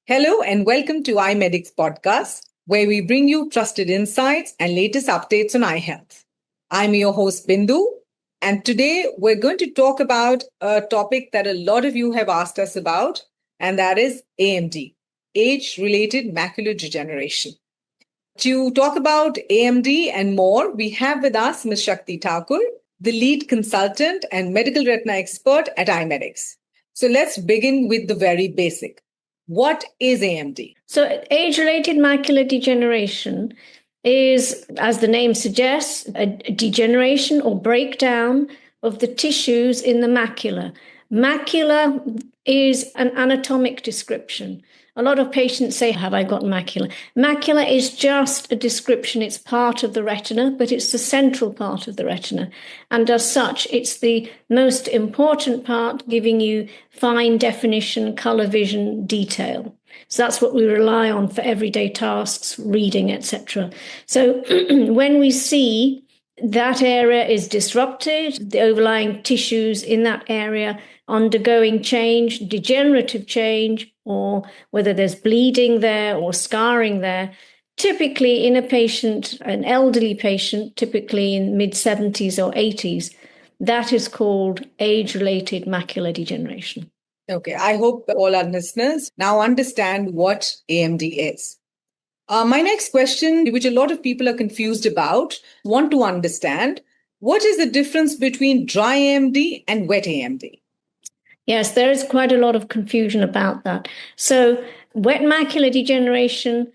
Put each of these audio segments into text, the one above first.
Hello and welcome to EyeMedics Podcast, where we bring you trusted insights and latest updates on eye health. I'm your host, Bindu, and today we're going to talk about a topic that a lot of you have asked us about, and that is AMD, Age-Related Macular Degeneration. To talk about AMD and more, we have with us Ms. Shakti Thakur, the lead consultant and medical retina expert at EyeMedics. So let's begin with the very basic. What is AMD? So age-related macular degeneration is, as the name suggests, a degeneration or breakdown of the tissues in the macula. Macula is an anatomic description. A lot of patients say, have I got macula? Macula is just a description. It's part of the retina, but it's the central part of the retina. And as such, it's the most important part, giving you fine definition, color vision, detail. So that's what we rely on for everyday tasks, reading, etc. So when we see that area is disrupted, the overlying tissues in that area undergoing change, degenerative change, or whether there's bleeding there or scarring there, typically in a patient, an elderly patient, typically in mid-70s or 80s, that is called age-related macular degeneration. Okay, I hope all our listeners now understand what AMD is. My next question, which a lot of people are confused about, want to understand, what is the difference between dry AMD and wet AMD? Yes, there is quite a lot of confusion about that. So wet macular degeneration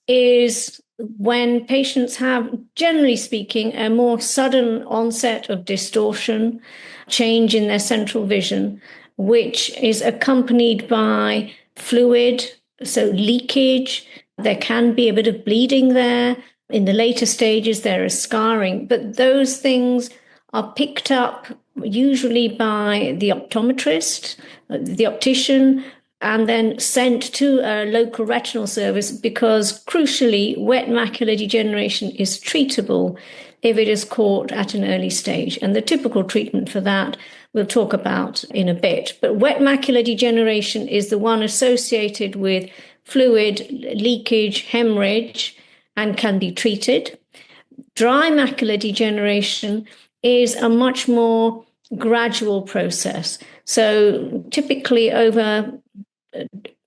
is when patients have, generally speaking, a more sudden onset of distortion, change in their central vision, which is accompanied by fluid, so leakage. There can be a bit of bleeding there. In the later stages, there is scarring, but those things are picked up usually by the optometrist, the optician, and then sent to a local retinal service because, crucially, wet macular degeneration is treatable if it is caught at an early stage. And the typical treatment for that we'll talk about in a bit. But wet macular degeneration is the one associated with fluid, leakage, hemorrhage, and can be treated. Dry macular degeneration is a much more gradual process. So typically over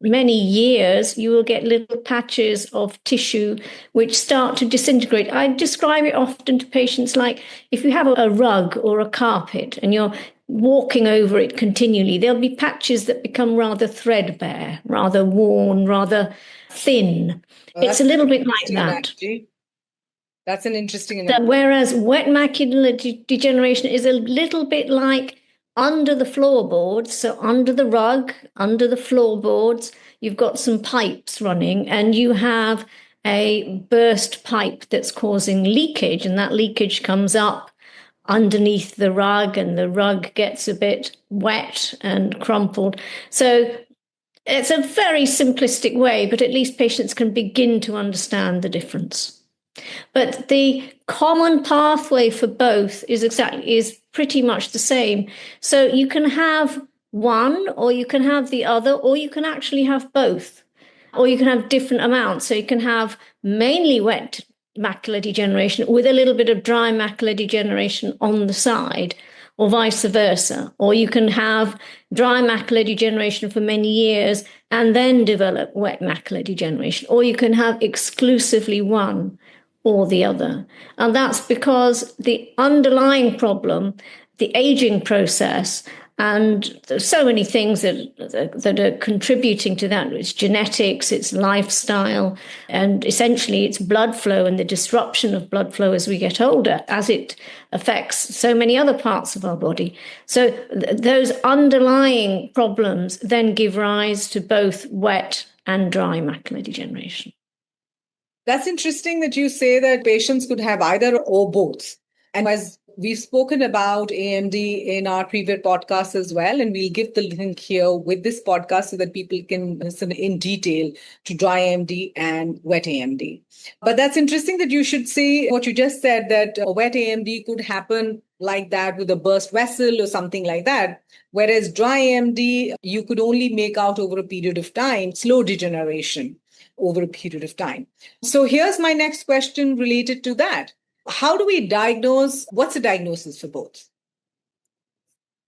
many years, you will get little patches of tissue which start to disintegrate. I describe it often to patients like if you have a rug or a carpet and you're walking over it continually, there'll be patches that become rather threadbare, rather worn, rather thin. It's a little bit like that. That's an interesting analogy. Whereas wet macular degeneration is a little bit like under the floorboards, so under the rug, under the floorboards, you've got some pipes running and you have a burst pipe that's causing leakage, and that leakage comes up underneath the rug and the rug gets a bit wet and crumpled. So it's a very simplistic way, but at least patients can begin to understand the difference. But the common pathway for both is pretty much the same. So you can have one, or you can have the other, or you can actually have both, or you can have different amounts. So you can have mainly wet macular degeneration with a little bit of dry macular degeneration on the side, or vice versa. Or you can have dry macular degeneration for many years and then develop wet macular degeneration, or you can have exclusively one or the other. And that's because the underlying problem, the aging process, and there's so many things that are contributing to that. It's genetics, it's lifestyle, and essentially it's blood flow and the disruption of blood flow as we get older, as it affects so many other parts of our body. So those underlying problems then give rise to both wet and dry macular degeneration. That's interesting that you say that patients could have either or both. And as we've spoken about AMD in our previous podcast as well, and we'll give the link here with this podcast so that people can listen in detail to dry AMD and wet AMD. But that's interesting that you should say what you just said, that wet AMD could happen like that with a burst vessel or something like that. Whereas dry AMD, you could only make out over a period of time, slow degeneration over a period of time. So here's my next question related to that. How do we diagnose? What's the diagnosis for both?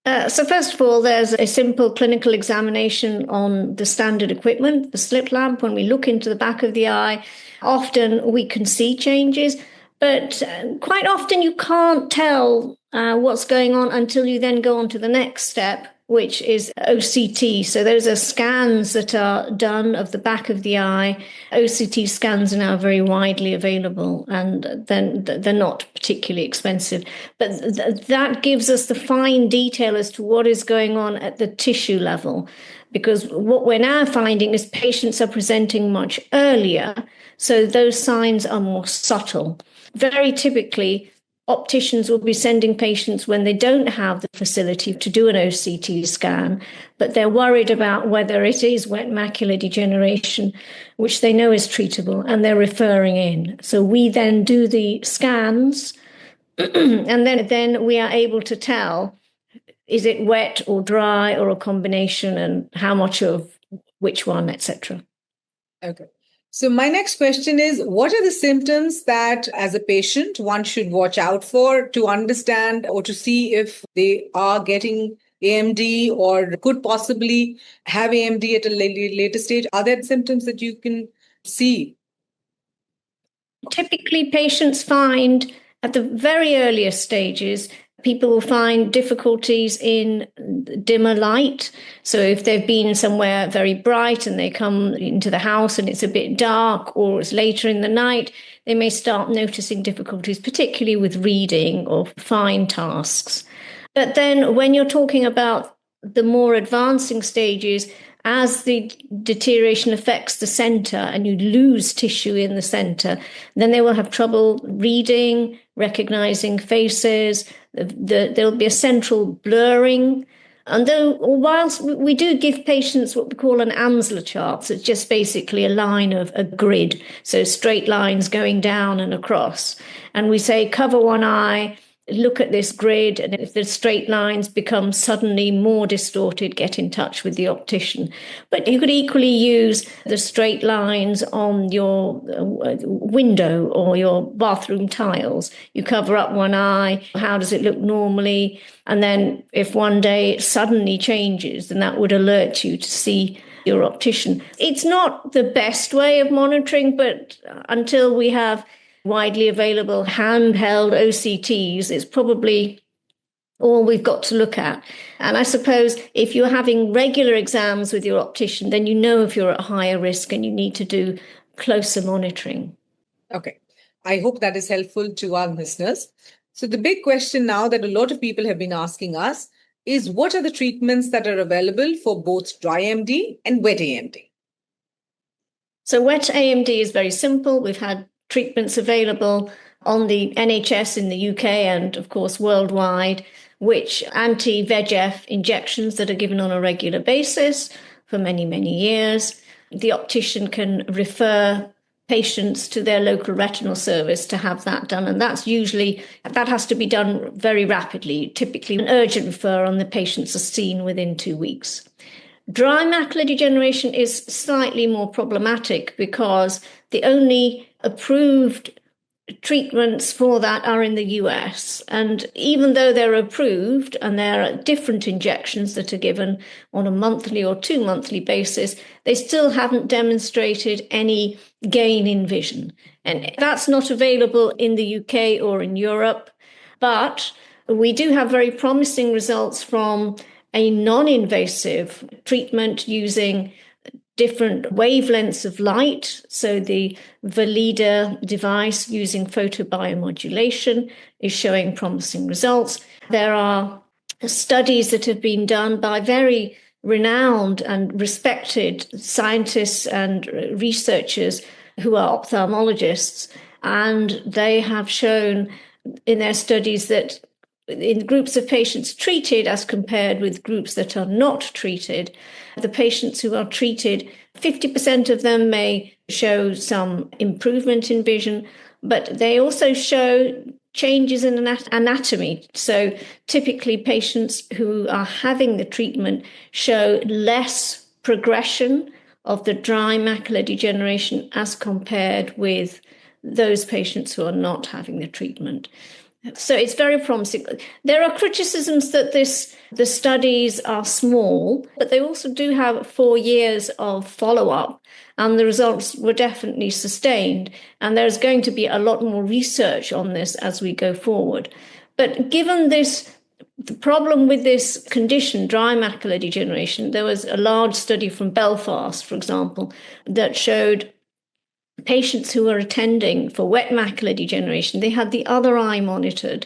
So first of all, there's a simple clinical examination on the standard equipment, the slit lamp. When we look into the back of the eye, often we can see changes, but quite often you can't tell what's going on until you then go on to the next step, which is OCT. So those are scans that are done of the back of the eye. OCT scans are now very widely available, and then they're not particularly expensive. But that gives us the fine detail as to what is going on at the tissue level. Because what we're now finding is patients are presenting much earlier, so those signs are more subtle. Very typically, opticians will be sending patients when they don't have the facility to do an OCT scan, but they're worried about whether it is wet macular degeneration, which they know is treatable, and they're referring in. So we then do the scans, and then we are able to tell, is it wet or dry or a combination, and how much of which one, etc. Okay. So my next question is, what are the symptoms that as a patient one should watch out for to understand or to see if they are getting AMD or could possibly have AMD at a later stage? Are there symptoms that you can see? Typically, patients find at the very earliest stages, people will find difficulties in dimmer light. So if they've been somewhere very bright and they come into the house and it's a bit dark, or it's later in the night, they may start noticing difficulties, particularly with reading or fine tasks. But then when you're talking about the more advancing stages, as the deterioration affects the center and you lose tissue in the center, then they will have trouble reading, recognizing faces. There'll be a central blurring. And though, whilst we do give patients what we call an Amsler chart, so it's just basically a line of a grid, so straight lines going down and across. And we say, cover one eye, look at this grid, and if the straight lines become suddenly more distorted, get in touch with the optician. But you could equally use the straight lines on your window or your bathroom tiles. You cover up one eye, how does it look normally? And then if one day it suddenly changes, then that would alert you to see your optician. It's not the best way of monitoring, but until we have widely available handheld OCTs, it's probably all we've got to look at. And I suppose if you're having regular exams with your optician, then you know if you're at higher risk and you need to do closer monitoring. Okay. I hope that is helpful to our listeners. So the big question now that a lot of people have been asking us is, what are the treatments that are available for both dry AMD and wet AMD? So wet AMD is very simple. We've had treatments available on the NHS in the UK and, of course, worldwide, which anti-VEGF injections that are given on a regular basis for many, many years. The optician can refer patients to their local retinal service to have that done. And that has to be done very rapidly, typically an urgent referral, and the patients are seen within 2 weeks. Dry macular degeneration is slightly more problematic because the only approved treatments for that are in the US. And even though they're approved and there are different injections that are given on a monthly or 2 monthly basis, they still haven't demonstrated any gain in vision. And that's not available in the UK or in Europe. But we do have very promising results from a non-invasive treatment using different wavelengths of light. So the Valeda device using photobiomodulation is showing promising results. There are studies that have been done by very renowned and respected scientists and researchers who are ophthalmologists, and they have shown in their studies that in groups of patients treated as compared with groups that are not treated, the patients who are treated, 50% of them may show some improvement in vision, but they also show changes in anatomy. So typically patients who are having the treatment show less progression of the dry macular degeneration as compared with those patients who are not having the treatment. So it's very promising. There are criticisms that the studies are small, but they also do have 4 years of follow-up, and the results were definitely sustained. And there's going to be a lot more research on this as we go forward. But given this, the problem with this condition, dry macular degeneration, there was a large study from Belfast, for example, that showed patients who were attending for wet macular degeneration, they had the other eye monitored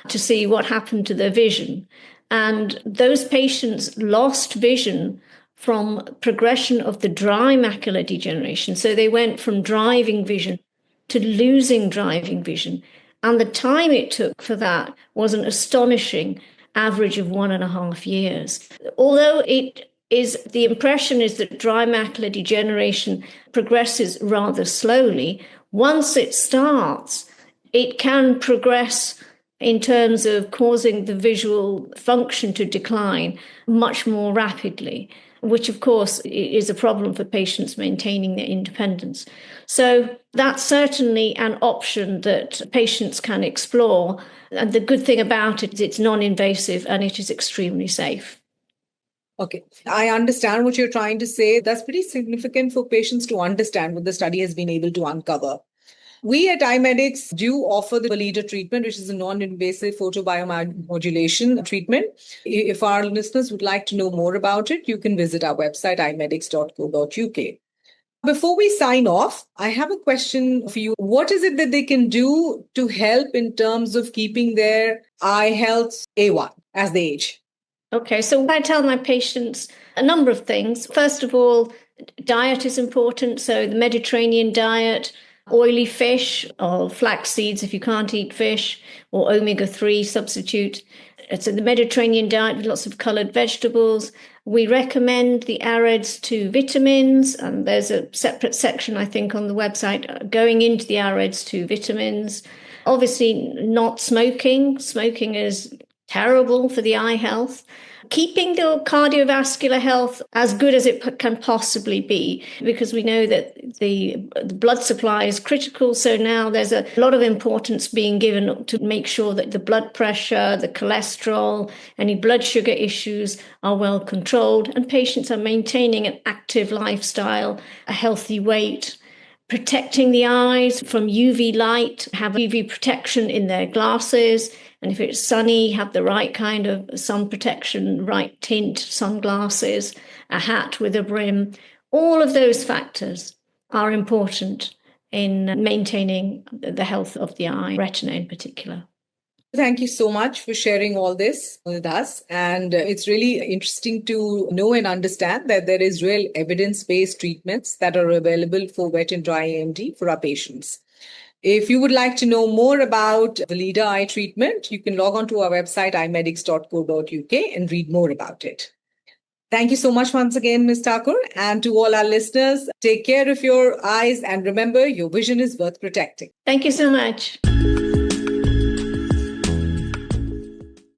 to see what happened to their vision. And those patients lost vision from progression of the dry macular degeneration. So they went from driving vision to losing driving vision. And the time it took for that was an astonishing average of 1.5 years. Although the impression is that dry macular degeneration progresses rather slowly. Once it starts, it can progress in terms of causing the visual function to decline much more rapidly, which of course is a problem for patients maintaining their independence. So that's certainly an option that patients can explore. And the good thing about it is it's non-invasive and it is extremely safe. Okay, I understand what you're trying to say. That's pretty significant for patients to understand what the study has been able to uncover. We at EyeMedics do offer the Valeda treatment, which is a non-invasive photobiomodulation treatment. If our listeners would like to know more about it, you can visit our website, eyemedics.co.uk. Before we sign off, I have a question for you. What is it that they can do to help in terms of keeping their eye health A1 as they age? Okay, so I tell my patients a number of things. First of all, diet is important. So the Mediterranean diet, oily fish or flax seeds if you can't eat fish, or omega-3 substitute. So the Mediterranean diet with lots of coloured vegetables. We recommend the AREDS to vitamins, and there's a separate section, I think, on the website going into the AREDS to vitamins. Obviously, not smoking. Smoking is terrible for the eye health. Keeping the cardiovascular health as good as it can possibly be, because we know that the blood supply is critical. So now there's a lot of importance being given to make sure that the blood pressure, the cholesterol, any blood sugar issues are well controlled, and patients are maintaining an active lifestyle, a healthy weight. Protecting the eyes from UV light, have UV protection in their glasses. And if it's sunny, have the right kind of sun protection, right tint sunglasses, a hat with a brim. All of those factors are important in maintaining the health of the eye, retina in particular. Thank you so much for sharing all this with us. And it's really interesting to know and understand that there is real evidence-based treatments that are available for wet and dry AMD for our patients. If you would like to know more about Valeda eye treatment, you can log on to our website, eyemedics.co.uk, and read more about it. Thank you so much once again, Ms. Thakur. And to all our listeners, take care of your eyes and remember, your vision is worth protecting. Thank you so much.